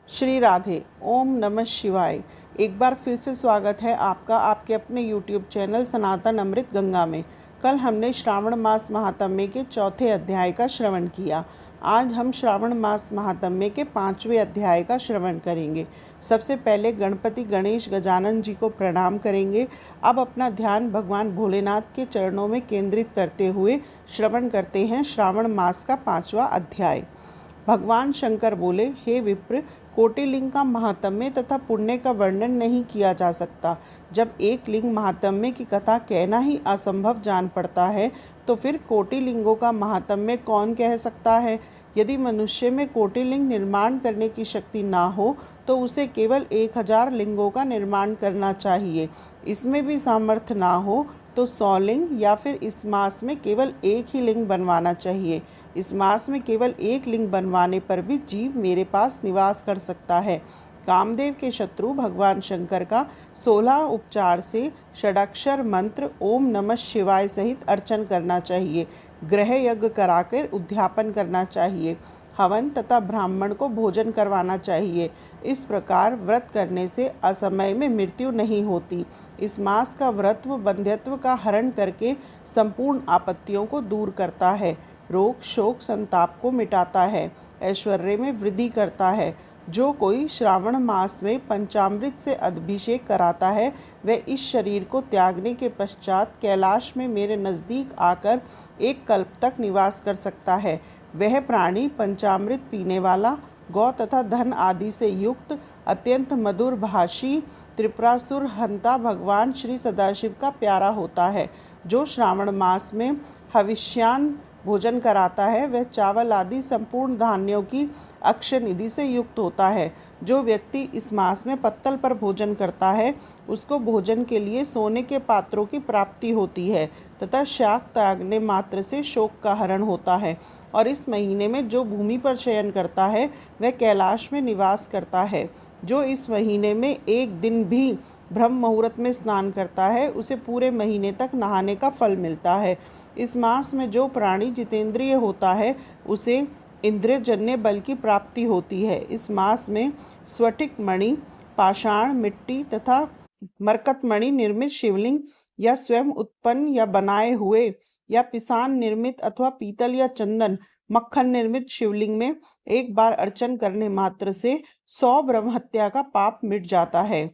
श्री राधे। ओम नमः शिवाय। एक बार फिर से स्वागत है आपका आपके अपने YouTube चैनल सनातन अमृत गंगा में। कल हमने श्रावण मास महात्म्य के चौथे अध्याय का श्रवण किया। आज हम श्रावण मास महात्म्य के 5वें अध्याय का श्रवण करेंगे। सबसे पहले गणपति गणेश गजानन जी को प्रणाम करेंगे। अब अपना ध्यान भगवान भोलेनाथ के चरणों में केंद्रित करते हुए श्रवण करते हैं श्रावण मास का 5वां अध्याय। भगवान शंकर बोले, हे विप्र, कोटिलिंग का महात्म्य तथा पुण्य का वर्णन नहीं किया जा सकता। जब एक लिंग महात्म्य की कथा कहना ही असंभव जान पड़ता है तो फिर कोटिलिंगों का महात्म्य कौन कह सकता है। यदि मनुष्य में कोटिलिंग निर्माण करने की शक्ति ना हो तो उसे केवल 1000 लिंगों का निर्माण करना चाहिए। इसमें भी सामर्थ्य ना हो तो 100 लिंग या फिर इस मास में केवल एक ही लिंग बनवाना चाहिए। इस मास में केवल एक लिंग बनवाने पर भी जीव मेरे पास निवास कर सकता है। कामदेव के शत्रु भगवान शंकर का 16 उपचार से षडाक्षर मंत्र ओम नमः शिवाय सहित अर्चन करना चाहिए। ग्रह यज्ञ कराकर उद्यापन करना चाहिए। हवन तथा ब्राह्मण को भोजन करवाना चाहिए। इस प्रकार व्रत करने से असमय में मृत्यु नहीं होती। इस मास का व्रत बंध्यत्व का हरण करके संपूर्ण आपत्तियों को दूर करता है। रोग शोक संताप को मिटाता है। ऐश्वर्य में वृद्धि करता है। जो कोई श्रावण मास में पंचामृत से अभिषेक कराता है वह इस शरीर को त्यागने के पश्चात कैलाश में मेरे नज़दीक आकर एक कल्प तक निवास कर सकता है। वह प्राणी पंचामृत पीने वाला, गौ तथा धन आदि से युक्त, अत्यंत मधुर भाषी, त्रिपुरासुर हंता भगवान श्री सदाशिव का प्यारा होता है। जो श्रावण मास में हविष्यान भोजन कराता है वह चावल आदि संपूर्ण धान्यों की अक्षय निधि से युक्त होता है। जो व्यक्ति इस मास में पत्तल पर भोजन करता है उसको भोजन के लिए सोने के पात्रों की प्राप्ति होती है तथा शाक त्यागने मात्र से शोक का हरण होता है। और इस महीने में जो भूमि पर शयन करता है वह कैलाश में निवास करता है। जो इस महीने में एक दिन भी ब्रह्म मुहूर्त में स्नान करता है उसे पूरे महीने तक नहाने का फल मिलता है। इस मास में जो प्राणी जितेंद्रिय होता है उसे इंद्रियजन्य बल की प्राप्ति होती है। इस मास में स्फटिक मणि, पाषाण, मिट्टी तथा मरकत मणि निर्मित शिवलिंग या स्वयं उत्पन्न या बनाए हुए या पिसान निर्मित अथवा पीतल या चंदन मक्खन निर्मित शिवलिंग में एक बार अर्चन करने मात्र से 100 ब्रह्महत्या का पाप मिट जाता है।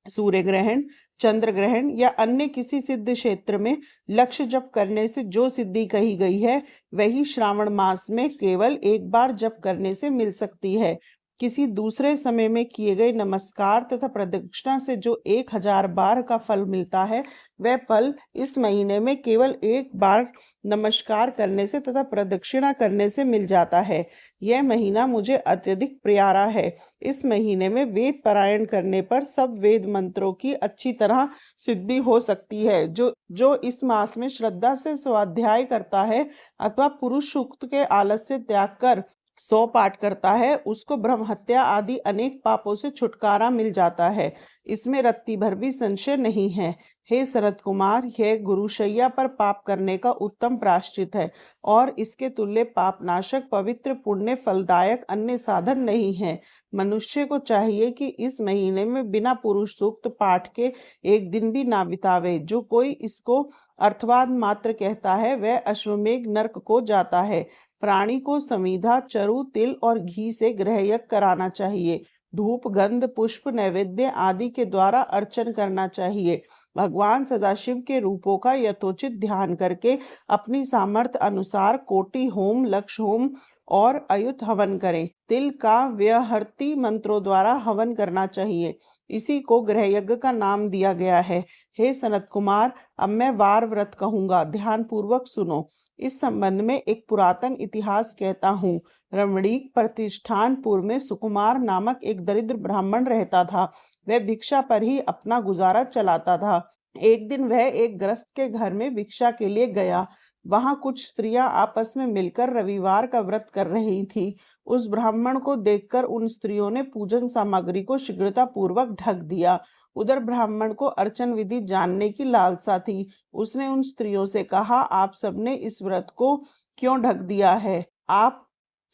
सूर्य ग्रहण, चंद्र ग्रहण या अन्य किसी सिद्ध क्षेत्र में लक्ष्य जप करने से जो सिद्धि कही गई है वही श्रावण मास में केवल एक बार जप करने से मिल सकती है। किसी दूसरे समय में किए गए नमस्कार तथा प्रदक्षिणा से जो 1000 बार का फल मिलता है वह फल इस महीने में केवल एक बार नमस्कार करने से तथा प्रदक्षिणा करने से मिल जाता है। यह महीना मुझे अत्यधिक प्यारा है। इस महीने में वेद पारायण करने पर सब वेद मंत्रों की अच्छी तरह सिद्धि हो सकती है। जो इस मास में श्रद्धा से स्वाध्याय करता है अथवा पुरुष सूक्त के आलस्य त्याग कर 100 पाठ करता है उसको ब्रह्महत्या आदि अनेक पापों से छुटकारा मिल जाता है। इसमें रत्ती भर भी संशय नहीं है। हे सनत कुमार, यह गुरुशैया पर पाप करने का उत्तम प्रायश्चित है और इसके तुल्य पापनाशक पवित्र पुण्य फलदायक अन्य साधन नहीं है। मनुष्य को चाहिए कि इस महीने में बिना पुरुष सूक्त पाठ के एक दिन भी ना बितावे। जो कोई इसको अर्थवाद मात्र कहता है वह अश्वमेघ नरक को जाता है। प्राणी को समीधा, चरु, तिल और घी से ग्रह यज्ञ कराना चाहिए। धूप, गंध, पुष्प, नैवेद्य आदि के द्वारा अर्चन करना चाहिए। भगवान सदाशिव के रूपों का यथोचित ध्यान करके अपनी सामर्थ्य अनुसार कोटि होम, लक्ष होम और अयुत हवन करें। तिल का व्यहर्ति मंत्रों द्वारा हवन करना चाहिए। इसी को ग्रह यज्ञ का नाम दिया गया है। हे सनत कुमार, अब मैं वार व्रत कहूंगा, ध्यान पूर्वक सुनो। इस संबंध में एक पुरातन इतिहास कहता हूँ। रमणीक प्रतिष्ठानपुर में सुकुमार नामक एक दरिद्र ब्राह्मण रहता था। वह भिक्षा पर ही अपना गुजारा चलाता था। एक दिन वह एक गृहस्थ के घर में भिक्षा के लिए गया। वहां कुछ स्त्रियां आपस में मिलकर रविवार का व्रत कर रही थी। उस ब्राह्मण को देखकर उन स्त्रियों ने पूजन सामग्री को शीघ्रता पूर्वक ढक दिया। उधर ब्राह्मण को अर्चन विधि जानने की लालसा थी। उसने उन स्त्रियों से कहा, आप सबने इस व्रत को क्यों ढक दिया है? आप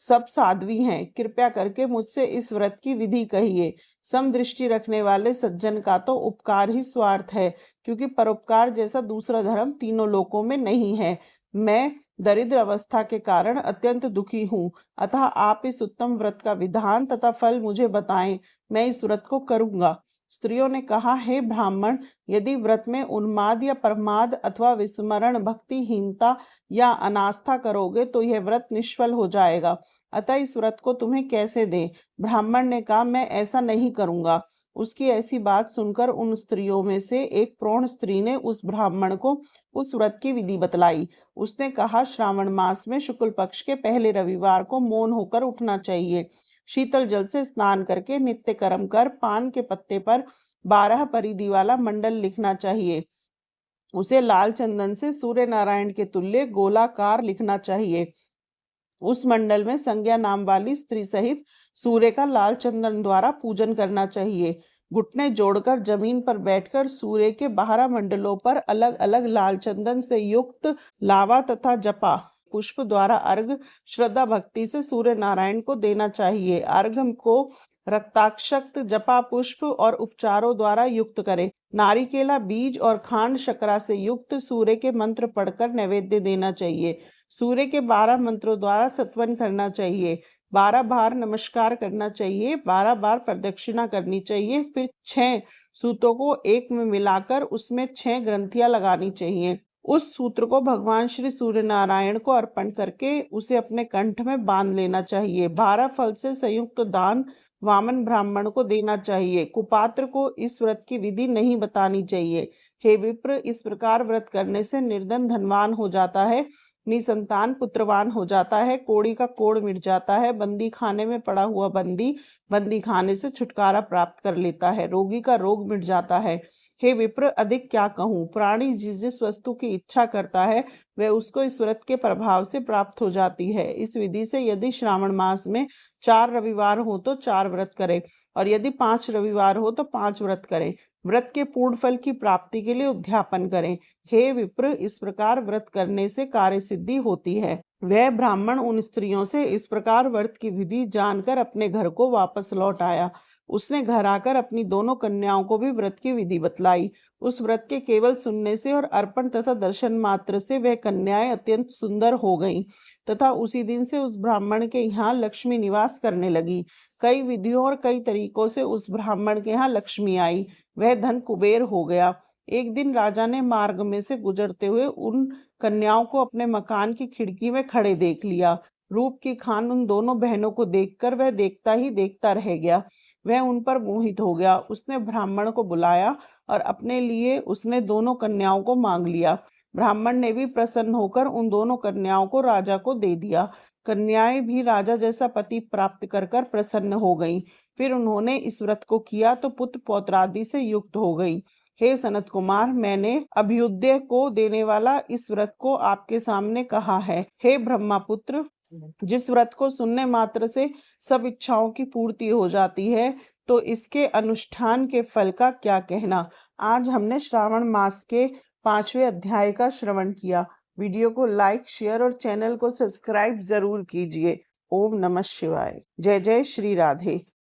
सब साध्वी हैं, कृपया करके मुझसे इस व्रत की विधि कहिए। समदृष्टि रखने वाले सज्जन का तो उपकार ही स्वार्थ है, क्योंकि परोपकार जैसा दूसरा धर्म तीनों लोकों में नहीं है। मैं दरिद्र अवस्था के कारण अत्यंत दुखी हूँ, अतः आप इस उत्तम व्रत का विधान तथा फल मुझे बताएं, मैं इस व्रत को करूंगा। स्त्रियों ने कहा, हे ब्राह्मण, यदि व्रत में उन्माद या प्रमाद अथवा विस्मरण, भक्तिहीनता या अनास्था करोगे तो यह व्रत निष्फल हो जाएगा, अतः इस व्रत को तुम्हें कैसे दें। ब्राह्मण ने कहा, मैं ऐसा नहीं करूंगा। उसकी ऐसी बात सुनकर उन स्त्रियों में से एक प्रौढ़ स्त्री ने उस ब्राह्मण को उस व्रत की विधि बतलाई। उसने कहा, श्रावण मास में शुक्ल पक्ष के पहले रविवार को मौन होकर उठना चाहिए। शीतल जल से स्नान करके नित्य कर्म कर पान के पत्ते पर 12 परिधि वाला मंडल लिखना चाहिए। उसे लाल चंदन से सूर्य नारायण के तुल्य गोलाकार लिखना चाहिए। उस मंडल में संज्ञा नाम वाली स्त्री सहित सूर्य का लाल चंदन द्वारा पूजन करना चाहिए। घुटने जोड़कर जमीन पर बैठकर सूर्य के 12 मंडलों पर अलग अलग लाल चंदन से युक्त लावा तथा जपा पुष्प द्वारा अर्घ श्रद्धा भक्ति से सूर्य नारायण को देना चाहिए। अर्घ को रक्ताक्षत, जपा पुष्प और उपचारों द्वारा युक्त करें। नारिकेला बीज और खांड शकरा से युक्त सूर्य के मंत्र पढ़कर नैवेद्य देना चाहिए। सूर्य के 12 मंत्रों द्वारा सत्वन करना चाहिए। 12 बार नमस्कार करना चाहिए, 12 बार प्रदक्षिणा करनी चाहिए। फिर 6 सूतों को एक में मिलाकर उसमें 6 ग्रंथियां लगानी चाहिए। उस सूत्र को भगवान श्री सूर्य नारायण को अर्पण करके उसे अपने कंठ में बांध लेना चाहिए। 12 फल से संयुक्त दान वामन ब्राह्मण को देना चाहिए। कुपात्र को इस व्रत की विधि नहीं बतानी चाहिए। हे विप्र, इस प्रकार व्रत करने से निर्धन धनवान हो जाता है, निसंतान पुत्रवान हो जाता है, कोड़ी का कोड़ मिट जाता है, बंदी खाने में पड़ा हुआ बंदी बंदी खाने से छुटकारा प्राप्त कर लेता है, रोगी का रोग मिट जाता है। हे विप्र, अधिक क्या कहूँ, प्राणी जिस जिस वस्तु की इच्छा करता है वह उसको इस व्रत के प्रभाव से प्राप्त हो जाती है। इस विधि से यदि श्रावण मास में 4 रविवार हो तो 4 व्रत करें, और यदि 5 रविवार हो तो 5 व्रत करें। व्रत के पूर्ण फल की प्राप्ति के लिए उद्यापन करें। हे विप्र, इस प्रकार व्रत करने से कार्य सिद्धि होती है। वह ब्राह्मण उन स्त्रियों से इस प्रकार व्रत की विधि जानकर अपने घर को वापस लौट आया। उसने घर आकर अपनी दोनों कन्याओं को भी व्रत की विधि बतलाई। उस व्रत के केवल सुनने से और अर्पण तथा दर्शन मात्र से वह कन्याएं अत्यंत सुंदर हो गईं, तथा उसी दिन से उस ब्राह्मण के यहाँ लक्ष्मी निवास करने लगी। कई विधियों और कई तरीकों से उस ब्राह्मण के यहाँ लक्ष्मी आई, वह धन कुबेर हो गया। एक दिन राजा ने मार्ग में से गुजरते हुए उन कन्याओं को अपने मकान की खिड़की में खड़े देख लिया। रूप की खान उन दोनों बहनों को देखकर वह देखता ही देखता रह गया। वह उन पर मोहित हो गया। उसने ब्राह्मण को बुलाया और अपने लिए उसने दोनों कन्याओं को मांग लिया। ब्राह्मण ने भी प्रसन्न होकर उन दोनों कन्याओं को राजा को दे दिया। कन्याएं भी राजा जैसा पति प्राप्त कर कर प्रसन्न हो गईं। फिर उन्होंने इस व्रत को किया तो पुत्र पौत्रादि से युक्त हो गईं। हे सनत कुमार, मैंने अभ्युदय को देने वाला इस व्रत को आपके सामने कहा है। हे ब्रह्मपुत्र, जिस व्रत को सुनने मात्र से सब इच्छाओं की पूर्ति हो जाती है, तो इसके अनुष्ठान के फल का क्या कहना। आज हमने श्रावण मास के 5वें अध्याय का श्रवण किया। वीडियो को लाइक, शेयर और चैनल को सब्सक्राइब जरूर कीजिए। ओम नमः शिवाय। जय जय श्री राधे।